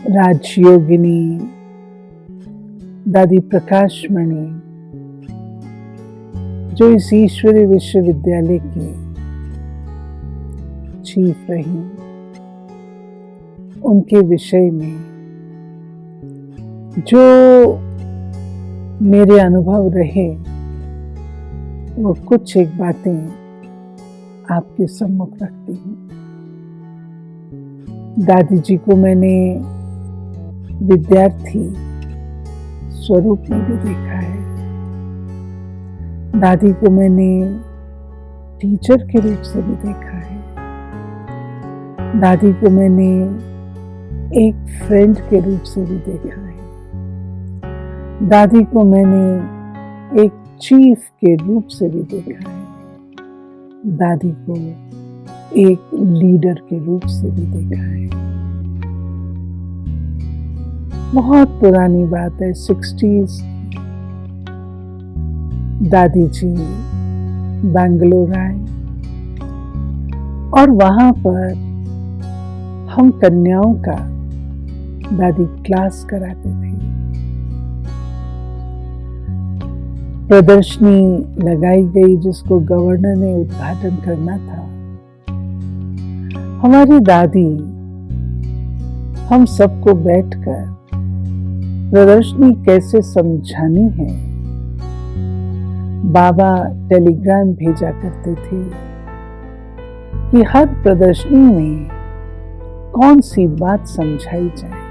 राजयोगिनी, दादी प्रकाशमणि, जो इस ईश्वरीय विश्वविद्यालय की चीफ रही, उनके विषय में जो मेरे अनुभव रहे वो कुछ एक बातें आपके सम्मुख रखती हूँ। दादी जी को मैंने विद्यार्थी स्वरूप में भी देखा है। दादी को मैंने टीचर के रूप से भी देखा है। दादी को मैंने एक फ्रेंड के रूप से भी देखा है। दादी को मैंने एक चीफ के रूप से भी देखा है। दादी को एक लीडर के रूप से भी देखा है। बहुत पुरानी बात है, 60s। दादी जी बेंगलोर आए और वहां पर हम कन्याओं का दादी क्लास कराते थे। प्रदर्शनी लगाई गई जिसको गवर्नर ने उद्घाटन करना था। हमारी दादी हम सबको बैठकर प्रदर्शनी कैसे समझानी है, बाबा टेलीग्राम भेजा करते थे कि हर प्रदर्शनी में कौन सी बात समझाई जाए,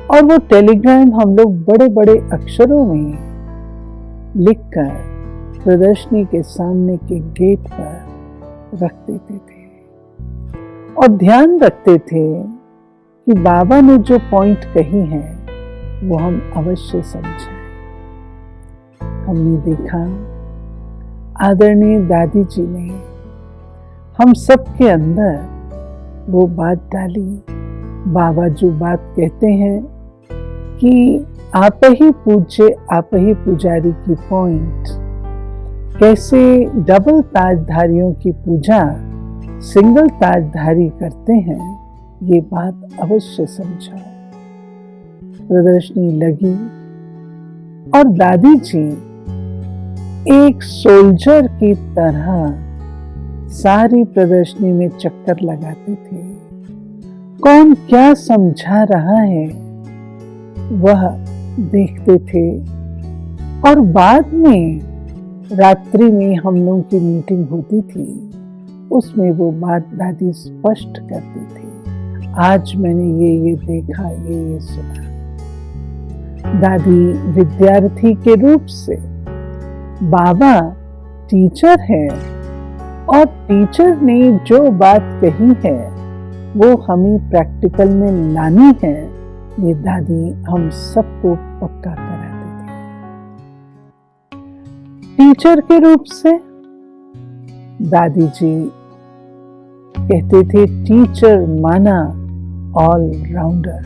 और वो टेलीग्राम हम लोग बड़े बड़े अक्षरों में लिखकर प्रदर्शनी के सामने के गेट पर रख देते थे और ध्यान रखते थे कि बाबा ने जो पॉइंट कही है वो हम अवश्य समझें। हमने देखा आदरणीय दादी जी ने हम सबके अंदर वो बात डाली। बाबा जो बात कहते हैं कि आप ही पूज्य आप ही पुजारी की पॉइंट, कैसे डबल ताजधारियों की पूजा सिंगल ताजधारी करते हैं, ये बात अवश्य समझाओ। प्रदर्शनी लगी और दादी जी एक सोल्जर की तरह सारी प्रदर्शनी में चक्कर लगाते थे। कौन क्या समझा रहा है वह देखते थे, और बाद में रात्रि में हम लोगों की मीटिंग होती थी, उसमें वो बात दादी स्पष्ट करती थी। आज मैंने ये देखा, ये सुना। दादी विद्यार्थी के रूप से, बाबा टीचर है और टीचर ने जो बात कही है वो हमें प्रैक्टिकल में लानी है। ये दादी हम सबको पक्का कराते थे। टीचर के रूप से दादी जी कहते थे टीचर माना ऑल राउंडर।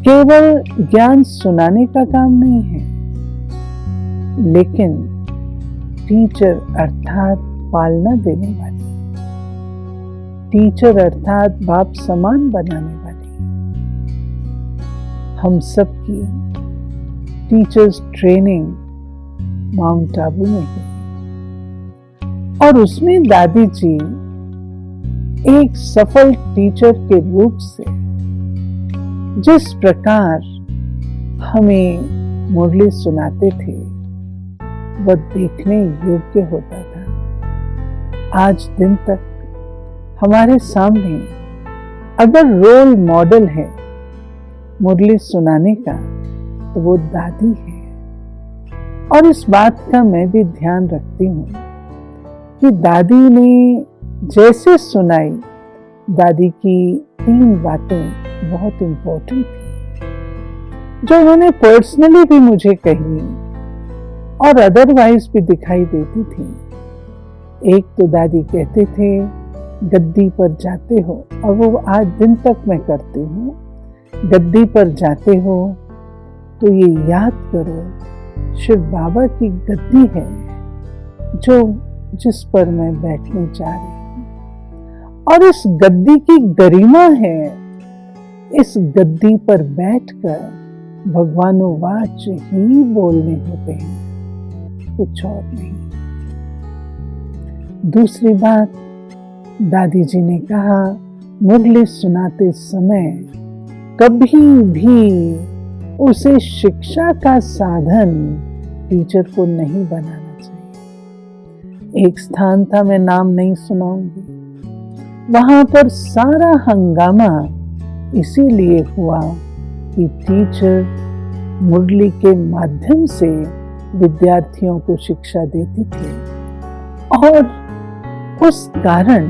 केवल ज्ञान सुनाने का काम नहीं है, लेकिन टीचर अर्थात पालना देने वाली, टीचर अर्थात बाप समान बनाने वाली। हम सबकी टीचर्स ट्रेनिंग माउंट आबू में हुई और उसमें दादी जी एक सफल टीचर के रूप से जिस प्रकार हमें मुरली सुनाते थे वह देखने योग्य होता था। आज दिन तक हमारे सामने अगर रोल मॉडल है मुरली सुनाने का तो वो दादी है। और इस बात का मैं भी ध्यान रखती हूँ कि दादी ने जैसे सुनाई, दादी की 3 बातें बहुत इंपॉर्टेंट थी जो उन्होंने पर्सनली भी मुझे कही और अदरवाइज भी दिखाई देती थी। एक तो दादी कहते थे गद्दी पर जाते हो, और वो आज दिन तक मैं करती हूँ, गद्दी पर जाते हो तो ये याद करो शिव बाबा की गद्दी है जो जिस पर मैं बैठने जा रही हूँ, और इस गद्दी की गरिमा है। इस गद्दी पर बैठकर भगवानुवाच ही बोलने होते हैं, कुछ और नहीं। दूसरी बात, दादी जी ने कहा, मुरली सुनाते समय कभी भी उसे शिक्षा का साधन टीचर को नहीं बनाना चाहिए। एक स्थान था, मैं नाम नहीं सुनाऊंगी, वहां पर सारा हंगामा इसीलिए हुआ कि टीचर मुरली के माध्यम से विद्यार्थियों को शिक्षा देती थी और उस कारण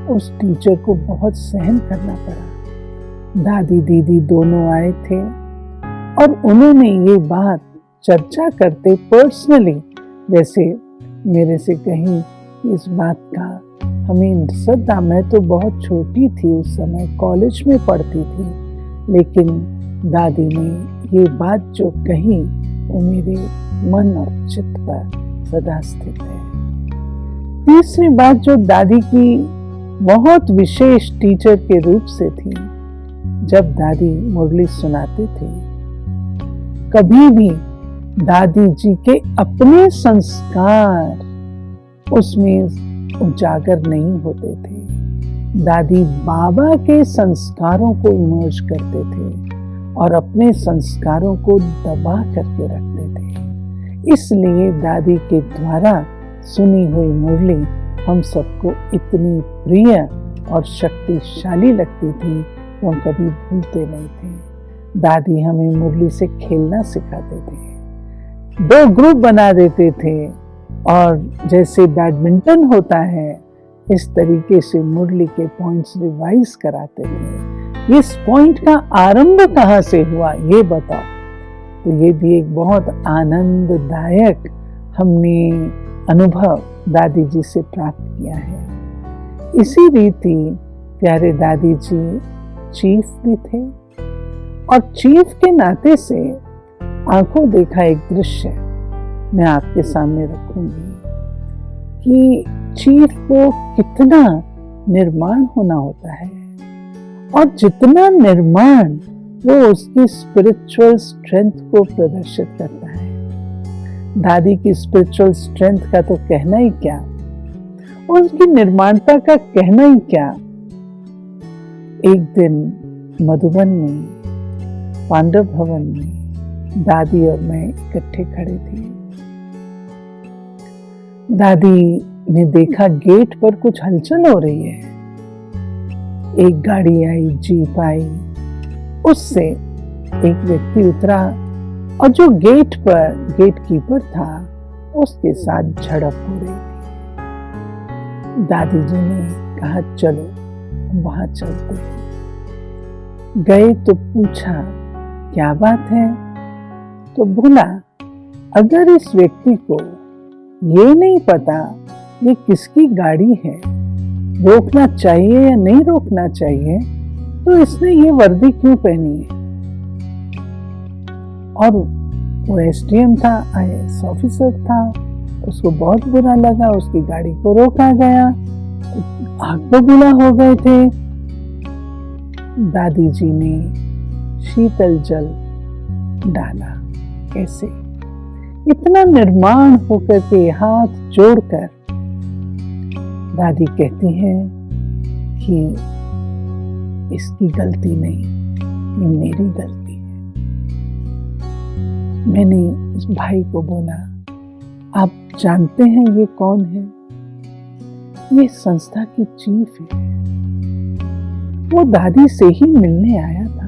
उस टीचर को बहुत सहन करना पड़ा। दादी दीदी दोनों आए थे और उन्होंने ये बात चर्चा करते पर्सनली, जैसे मेरे से कहीं इस बात का हमें सदा, मैं तो बहुत छोटी थी उस समय, कॉलेज में पढ़ती थी, लेकिन दादी ने ये बात जो कही वो मेरे मन और चित्त पर सदा स्थित है। तीसरी बात जो दादी की बहुत विशेष टीचर के रूप से थी, जब दादी मुरली सुनाते थे कभी भी दादी जी के अपने संस्कार उसमें उजागर नहीं होते थे। दादी बाबा के संस्कारों को इमर्ज करते थे और अपने संस्कारों को दबा करके रखते थे। इसलिए दादी के द्वारा सुनी हुई मुरली हम सबको इतनी प्रिय और शक्तिशाली लगती थी कि हम कभी भूलते नहीं थे। दादी हमें मुरली से खेलना सिखाते थे, 2 ग्रुप बना देते थे और जैसे बैडमिंटन होता है इस तरीके से मुरली के पॉइंट्स रिवाइज कराते थे। इस पॉइंट का आरंभ कहाँ से हुआ ये बताओ। तो ये भी एक बहुत आनंददायक हमने अनुभव दादी जी से प्राप्त किया है। इसी रीति प्यारे दादी जी चीफ भी थे और चीफ के नाते से आंखों देखा एक दृश्य मैं आपके सामने रखूंगी कि चीफ को कितना निर्माण होना होता है और जितना निर्माण वो उसकी स्पिरिचुअल स्ट्रेंथ को प्रदर्शित करता है। दादी की स्पिरिचुअल स्ट्रेंथ का तो कहना ही क्या, उनकी निर्माणता का कहना ही क्या। एक दिन मधुबन में पांडव भवन में दादी और मैं इकट्ठे खड़े थे। दादी ने देखा गेट पर कुछ हलचल हो रही है। एक गाड़ी आई, जीप आई, उससे एक व्यक्ति उतरा और जो गेट पर गेट कीपर था उसके साथ झड़प हो रही थी। दादी जी ने कहा चलो वहां चलते हैं। गए तो पूछा क्या बात है, तो बोला अगर इस व्यक्ति को ये नहीं पता ये किसकी गाड़ी है, रोकना चाहिए या नहीं रोकना चाहिए, तो इसने ये वर्दी क्यों पहनी है। और वो एसडीएम था, आईएएस ऑफिसर था, उसको बहुत बुरा लगा, उसकी गाड़ी को रोका गया, आग बबूला हो गए थे। दादी जी ने शीतल जल डाला। कैसे? इतना निर्माण होकर के हाथ जोड़कर दादी कहती हैं कि इसकी गलती नहीं, ये मेरी गलती है। मैंने उस भाई को बोला आप जानते हैं ये कौन है? ये संस्था की चीफ है। वो दादी से ही मिलने आया था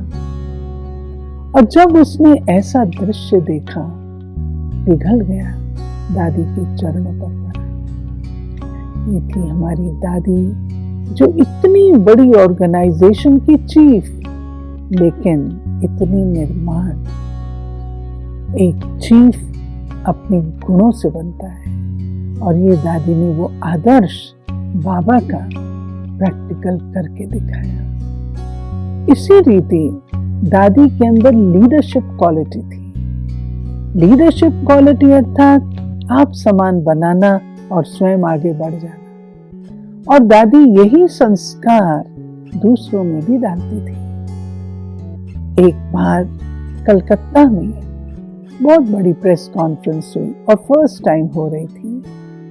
और जब उसने ऐसा दृश्य देखा पिघल गया, दादी के चरणों पर पड़ा। ये थी हमारी दादी जो इतनी बड़ी ऑर्गेनाइजेशन की चीफ, लेकिन इतनी निर्माण। एक चीफ अपने गुणों से बनता है और ये दादी ने वो आदर्श बाबा का प्रैक्टिकल करके दिखाया। इसी रीति दादी के अंदर लीडरशिप क्वालिटी थी। लीडरशिप क्वालिटी अर्थात आप समान बनाना और स्वयं आगे बढ़ जाना। और दादी यही संस्कार दूसरों में भी डालती थी। एक बार कलकत्ता में बहुत बड़ी प्रेस कॉन्फ्रेंस हुई और फर्स्ट टाइम हो रही थी।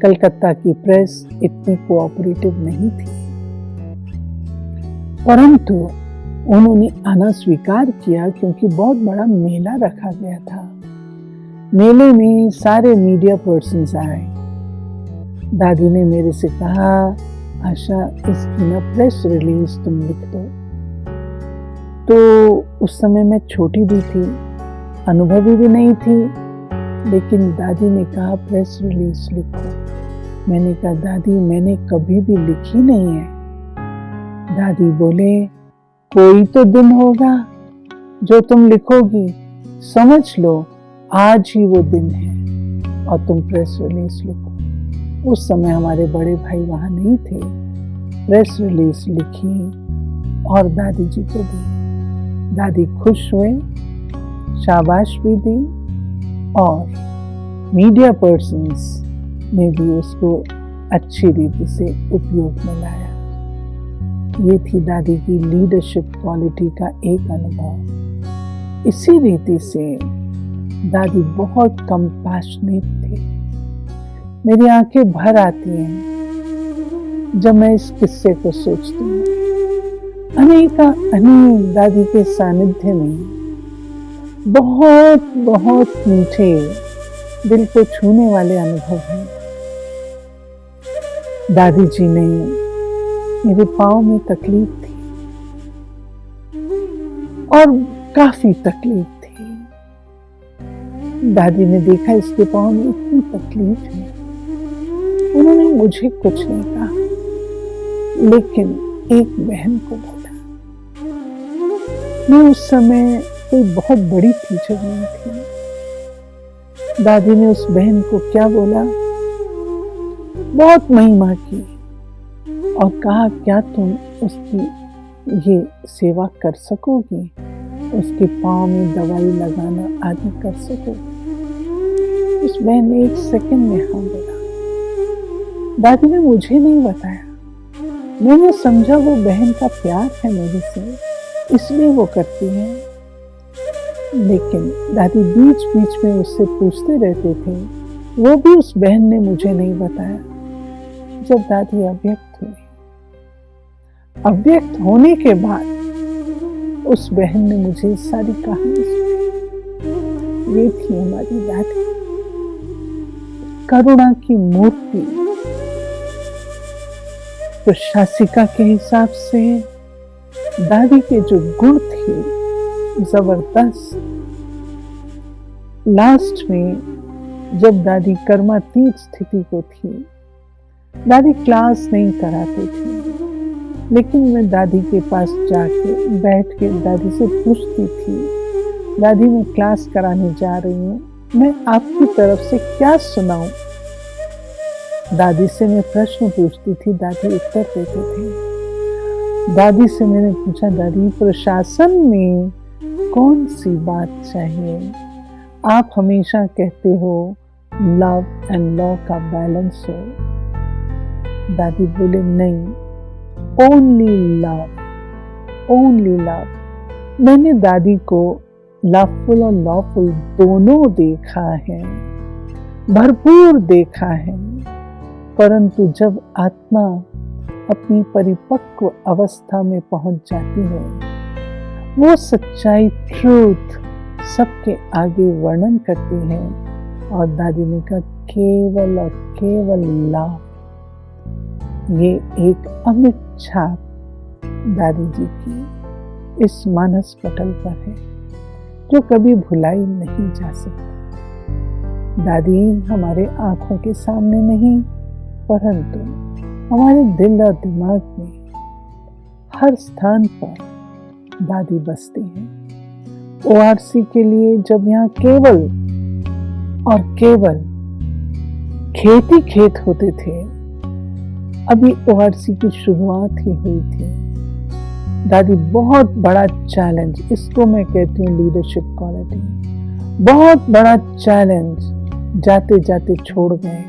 कलकत्ता की प्रेस इतनी कोऑपरेटिव नहीं थी, परंतु उन्होंने आना स्वीकार किया क्योंकि बहुत बड़ा मेला रखा गया था। मेले में सारे मीडिया पर्सन्स आए। दादी ने मेरे से कहा, आशा इसकी ना प्रेस रिलीज तुम लिख दो। तो उस समय मैं छोटी भी थी, अनुभवी भी नहीं थी, लेकिन दादी ने कहा प्रेस रिलीज लिखो। मैंने कहा दादी मैंने कभी भी लिखी नहीं है। दादी बोले कोई तो दिन होगा जो तुम लिखोगी, समझ लो आज ही वो दिन है और तुम प्रेस रिलीज लिखो। उस समय हमारे बड़े भाई वहां नहीं थे। प्रेस रिलीज लिखी और दादी जी को दी। दादी खुश हुए, शाबाश भी दी और मीडिया पर्सन्स ने भी उसको अच्छी रीति से उपयोग में लाया। ये थी दादी की लीडरशिप क्वालिटी का एक अनुभव। इसी रीति से दादी बहुत कंपैशनेट थी। मेरी आंखें भर आती हैं जब मैं इस किस्से को सोचती हूँ। अनेक दादी के सानिध्य में बहुत बहुत मीठे दिल को छूने वाले अनुभव हैं। दादी जी ने मेरे पाँव में तकलीफ थी और काफी तकलीफ थी। दादी ने देखा इसके पाँव में इतनी तकलीफ है, उन्होंने मुझे कुछ नहीं कहा, लेकिन एक बहन को बोला। मैं उस समय कोई बहुत बड़ी टीचर नहीं थी। दादी ने उस बहन को क्या बोला, बहुत महिमा की और कहा क्या तुम उसकी ये सेवा कर सकोगी, उसके पाँव में दवाई लगाना आदि कर सकोगी। उस बहन ने 1 सेकंड में हाँ बोला। दादी ने मुझे नहीं बताया, मैंने समझा वो बहन का प्यार है मेरे से, इसलिए वो करती है। लेकिन दादी बीच बीच में उससे पूछते रहते थे, वो भी उस बहन ने मुझे नहीं बताया। जब दादी अव्यक्त हुई, अव्यक्त होने के बाद उस बहन ने मुझे सारी कहानी सुनाई। ये थी हमारी दादी, करुणा की मूर्ति। प्रशासिका के हिसाब से दादी के जो गुण थे जबरदस्त। लास्ट में जब दादी कर्मातीत स्थिति को थी, दादी क्लास नहीं कराते थे, लेकिन मैं दादी के पास जाके बैठ के दादी से पूछती थी, दादी मैं क्लास कराने जा रही हूँ, मैं आपकी तरफ से क्या सुनाऊं। दादी से मैं प्रश्न पूछती थी, दादी उत्तर देते थे। दादी से मैंने पूछा, दादी प्रशासन में कौन सी बात चाहिए? आप हमेशा कहते हो लव एंड लॉ का बैलेंस हो। दादी बोले नहीं, ओनली लव, ओनली लव। मैंने दादी को लवफुल और लॉफुल दोनों देखा है, भरपूर देखा है, परंतु जब आत्मा अपनी परिपक्व अवस्था में पहुंच जाती है, वो सच्चाई ट्रूथ सबके आगे वर्णन करती है। और दादी ने कहा केवल और केवल लव। ये एक अमिट छाप दादी जी की इस मानस पटल पर है, जो कभी भुलाई नहीं जा सकती। दादी हमारे आंखों के सामने नहीं, परंतु हमारे दिल और दिमाग में हर स्थान पर दादी बसती है। ओआरसी के लिए जब यहाँ केवल और केवल खेत ही खेत होते थे, अभी ओआरसी की शुरुआत ही हुई थी, दादी बहुत बड़ा चैलेंज, इसको मैं कहती हूँ लीडरशिप क्वालिटी, बहुत बड़ा चैलेंज जाते जाते छोड़ गए।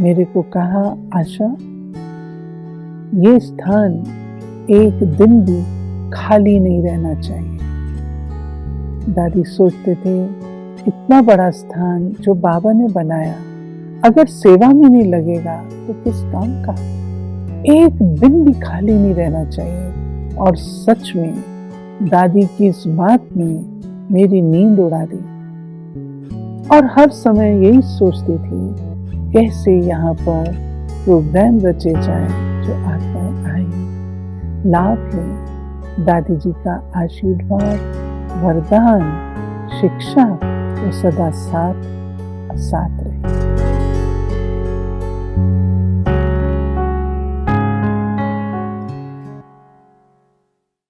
मेरे को कहा, आशा ये स्थान एक दिन भी खाली नहीं रहना चाहिए। दादी सोचते थे, इतना बड़ा स्थान जो बाबा ने बनाया, अगर सेवा में नहीं लगेगा तो किस काम का। एक दिन भी खाली नहीं रहना चाहिए। और सच में दादी की इस बात ने मेरी नींद उड़ा दी। और हर समय यही सोचती थी, कैसे यहाँ पर प्रोग्राम रचे जाए जो आत्माएं आए, लाभ लें। दादी जी का आशीर्वाद, वरदान, शिक्षा वो सदा साथ साथ